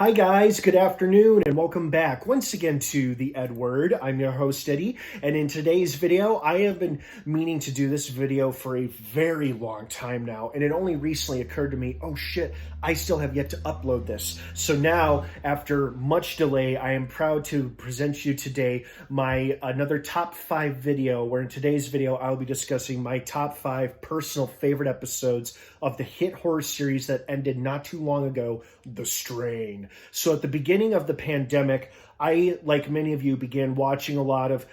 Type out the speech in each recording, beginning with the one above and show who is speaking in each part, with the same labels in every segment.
Speaker 1: Hi guys, good afternoon and welcome back once again to the EdWord. I'm your host Eddie, and in today's video I have been meaning to do this video for a very long time now, and it only recently occurred to me, oh shit, I still have yet to upload this. So now, after much delay, I am proud to present you today my another top 5 video, where in today's video I'll be discussing my top 5 personal favorite episodes of the hit horror series that ended not too long ago, The Strain. So at the beginning of the pandemic, I, like many of you, began watching a lot of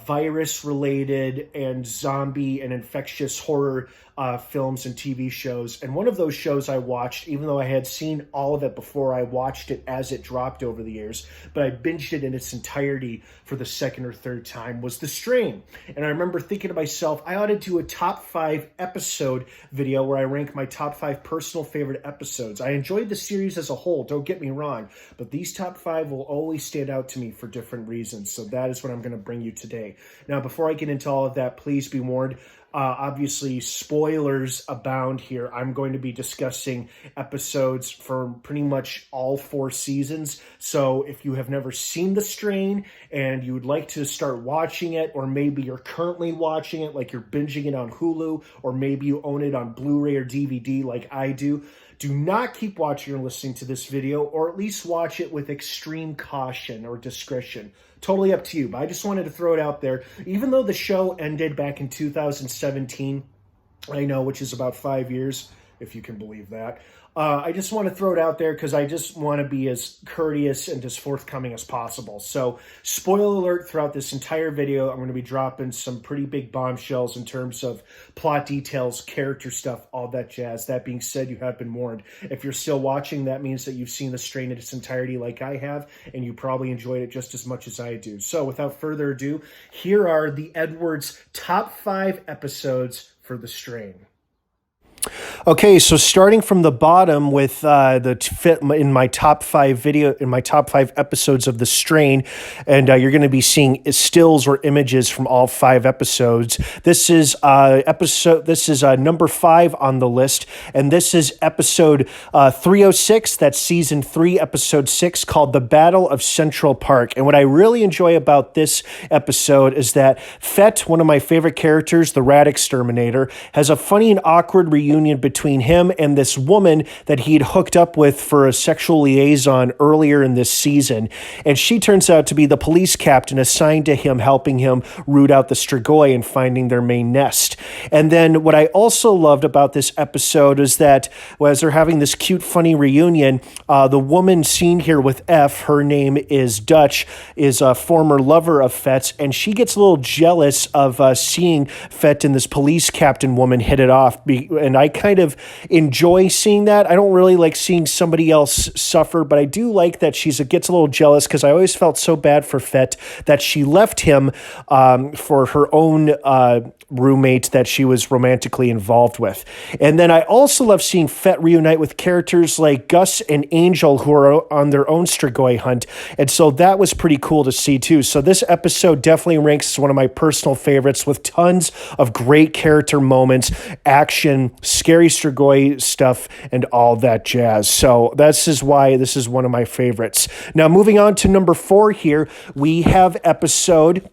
Speaker 1: virus-related and zombie and infectious horror films and TV shows. And one of those shows I watched, even though I had seen all of it before, I watched it as it dropped over the years, but I binged it in its entirety for the second or third time, was The Strain. And I remember thinking to myself, I ought to do a top 5 episode video where I rank my top 5 personal favorite episodes. I enjoyed the series as a whole, don't get me wrong, but these top 5 will always stand out to me for different reasons. So that is what I'm going to bring you today. Now, before I get into all of that, please be warned. Obviously, spoilers abound here. I'm going to be discussing episodes for pretty much all 4 seasons. So if you have never seen The Strain and you would like to start watching it, or maybe you're currently watching it, like you're binging it on Hulu, or maybe you own it on Blu-ray or DVD like I do not keep watching or listening to this video, or at least watch it with extreme caution or discretion. Totally up to you, but I just wanted to throw it out there. Even though the show ended back in 2017, I know, which is about 5 years, if you can believe that. I just want to throw it out there because I just want to be as courteous and as forthcoming as possible. So, spoiler alert, throughout this entire video, I'm going to be dropping some pretty big bombshells in terms of plot details, character stuff, all that jazz. That being said, you have been warned. If you're still watching, that means that you've seen The Strain in its entirety like I have, and you probably enjoyed it just as much as I do. So, without further ado, here are the EdWord's top 5 episodes for The Strain. Okay, so starting from the bottom with in my top 5 episodes of The Strain, and you're going to be seeing stills or images from all 5 episodes. This is number 5 on the list, and this is episode 306. That's season 3, episode 6, called The Battle of Central Park. And what I really enjoy about this episode is that Fett, one of my favorite characters, the rat exterminator, has a funny and awkward reunion between him and this woman that he'd hooked up with for a sexual liaison earlier in this season. And she turns out to be the police captain assigned to him, helping him root out the Strigoi and finding their main nest. And then what I also loved about this episode is that as they're having this cute, funny reunion, the woman seen here with F, her name is Dutch, is a former lover of Fett's, and she gets a little jealous of seeing Fett and this police captain woman hit it off. And I kind of enjoy seeing that. I don't really like seeing somebody else suffer, but I do like that she gets a little jealous, because I always felt so bad for Fett that she left him for her own roommate that she was romantically involved with. And then I also love seeing Fett reunite with characters like Gus and Angel, who are on their own Strigoi hunt. And so that was pretty cool to see too. So this episode definitely ranks as one of my personal favorites, with tons of great character moments, action, scary Strigoi stuff, and all that jazz. So this is why this is one of my favorites. Now, moving on to number 4 here, we have episode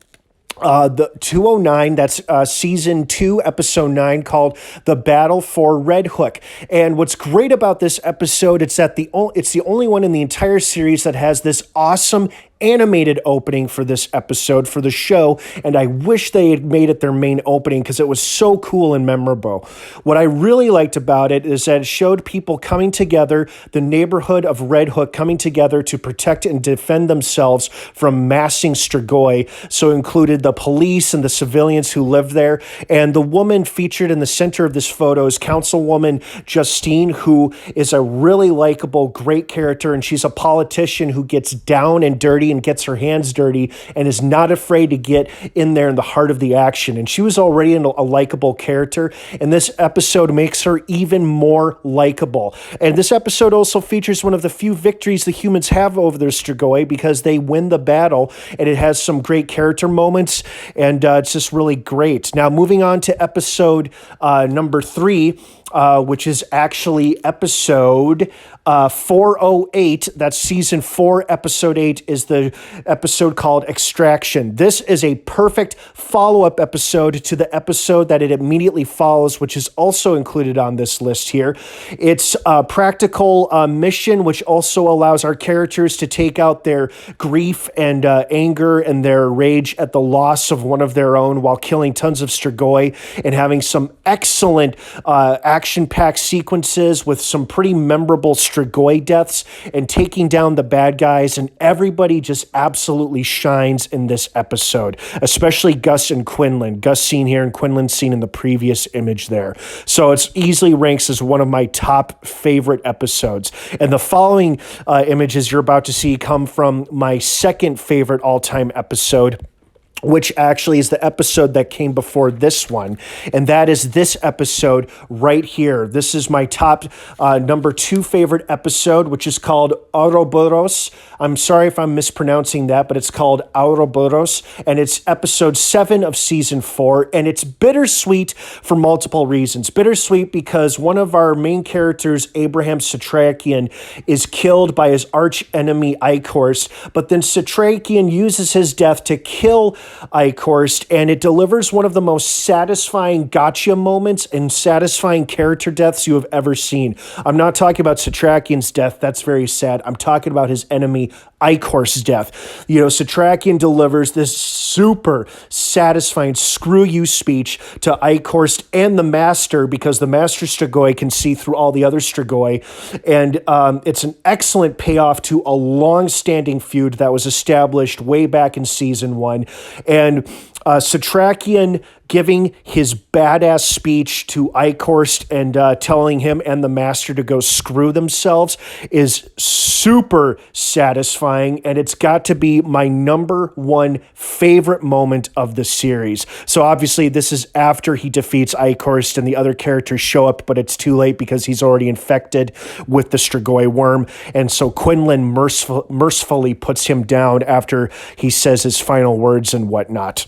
Speaker 1: the 209, that's season 2, episode 9, called The Battle for Red Hook. And what's great about this episode, it's the only one in the entire series that has this awesome animated opening for this episode for the show, and I wish they had made it their main opening because it was so cool and memorable. What I really liked about it is that it showed people coming together, the neighborhood of Red Hook coming together to protect and defend themselves from massing Strigoi. So it included the police and the civilians who lived there, and the woman featured in the center of this photo is Councilwoman Justine, who is a really likable, great character, and she's a politician who gets down and dirty dirty and gets her hands dirty and is not afraid to get in there in the heart of the action. And she was already a likable character, and this episode makes her even more likable. And this episode also features one of the few victories the humans have over their Strigoi, because they win the battle, and it has some great character moments, and it's just really great. Now, moving on to episode number 3, which is actually episode 408. That's season 4, episode 8 is the episode called Extraction. This is a perfect follow-up episode to the episode that it immediately follows, which is also included on this list here. It's a practical mission, which also allows our characters to take out their grief and anger and their rage at the loss of one of their own while killing tons of Strigoi and having some excellent action-packed sequences with some pretty memorable Strigoi deaths and taking down the bad guys, and everybody just absolutely shines in this episode, especially Gus and Quinlan. Gus seen here and Quinlan seen in the previous image there. So it's easily ranks as one of my top favorite episodes. And the following images you're about to see come from my second favorite all-time episode, which actually is the episode that came before this one, and that is this episode right here. This is my top number 2 favorite episode, which is called Aroboros. I'm sorry if I'm mispronouncing that, but it's called Aroboros, and it's episode 7 of season 4, and it's bittersweet for multiple reasons. Bittersweet because one of our main characters, Abraham Satrakian, is killed by his arch enemy Icorst, but then Satrakian uses his death to kill Icorst, and it delivers one of the most satisfying gotcha moments and satisfying character deaths you have ever seen. I'm not talking about Satrakian's death. That's very sad. I'm talking about his enemy Icorst's death. You know, Satrakian delivers this super satisfying screw you speech to Icorst and the Master, because the Master Strigoi can see through all the other Strigoi, and it's an excellent payoff to a long-standing feud that was established way back in season 1. And Satrakian giving his badass speech to Icorst and telling him and the Master to go screw themselves is super satisfying, and it's got to be my number 1 favorite moment of the series. So obviously this is after he defeats Icorst and the other characters show up, but it's too late because he's already infected with the Strigoi worm, and so Quinlan mercifully puts him down after he says his final words and whatnot.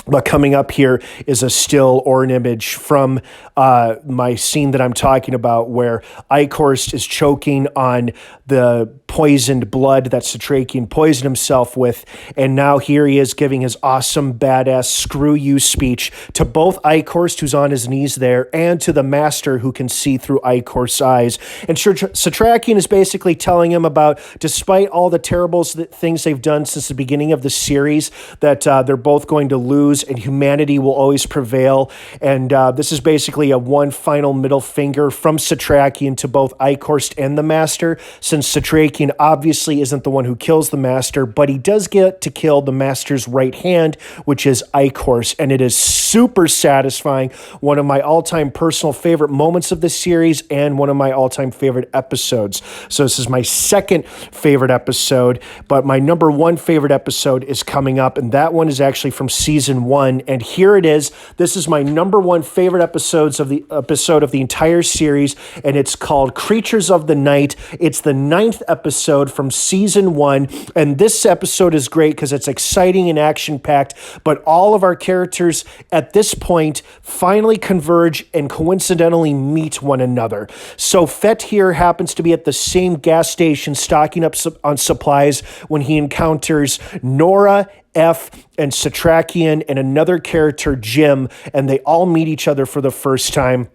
Speaker 1: But coming up here is a still or an image from my scene that I'm talking about, where Icorst is choking on the poisoned blood that Satrakian poisoned himself with, and now here he is giving his awesome, badass screw you speech to both Icorst, who's on his knees there, and to the Master, who can see through Icorst's eyes. And Satrakian is basically telling him about, despite all the terrible things they've done since the beginning of the series, that they're both going to lose and humanity will always prevail. And this is basically a one final middle finger from Satrakian to both Icorst and the Master, since Satrakian obviously isn't the one who kills the Master, but he does get to kill the Master's right hand, which is Icorst, and it is super satisfying. One of my all-time personal favorite moments of this series and one of my all-time favorite episodes. So this is my second favorite episode, but my number 1 favorite episode is coming up, and that one is actually from season 1, and here it is. This is my number 1 favorite episode of the entire series, and it's called Creatures of the Night. It's the 9th episode from season 1, and this episode is great because it's exciting and action-packed, but all of our characters at this point finally converge and coincidentally meet one another. So Fett here happens to be at the same gas station stocking up on supplies when he encounters Nora, F, and Satrakian and another character, Jim, and they all meet each other for the first time.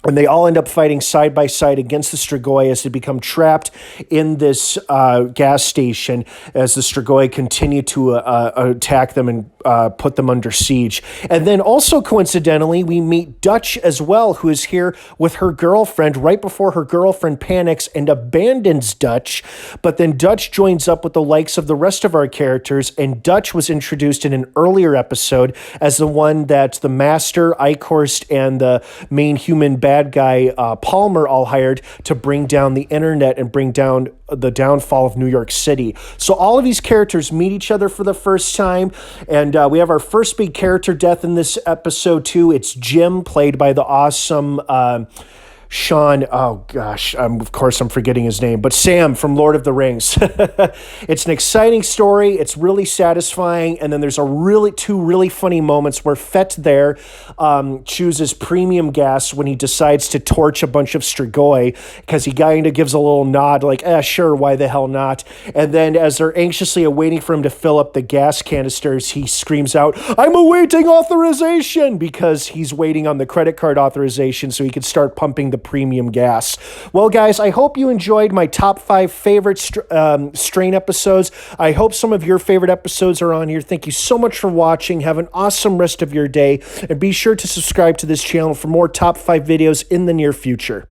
Speaker 1: And they all end up fighting side by side against the Strigoi as they become trapped in this gas station as the Strigoi continue to attack them and put them under siege. And then also coincidentally, we meet Dutch as well, who is here with her girlfriend right before her girlfriend panics and abandons Dutch. But then Dutch joins up with the likes of the rest of our characters, and Dutch was introduced in an earlier episode as the one that the Master, Icorst, and the main human bad bad guy Palmer all hired to bring down the internet and bring down the downfall of New York City. So all of these characters meet each other for the first time, and we have our first big character death in this episode too. It's Jim, played by the awesome Sean, oh gosh, of course I'm forgetting his name, but Sam from Lord of the Rings. It's an exciting story. It's really satisfying. And then there's two really funny moments where Fett there chooses premium gas when he decides to torch a bunch of Strigoi, because he kind of gives a little nod like, sure, why the hell not? And then as they're anxiously awaiting for him to fill up the gas canisters, he screams out, I'm awaiting authorization, because he's waiting on the credit card authorization so he could start pumping the premium gas. Well, guys, I hope you enjoyed my top 5 favorite Strain episodes. I hope some of your favorite episodes are on here. Thank you so much for watching. Have an awesome rest of your day, and be sure to subscribe to this channel for more top 5 videos in the near future.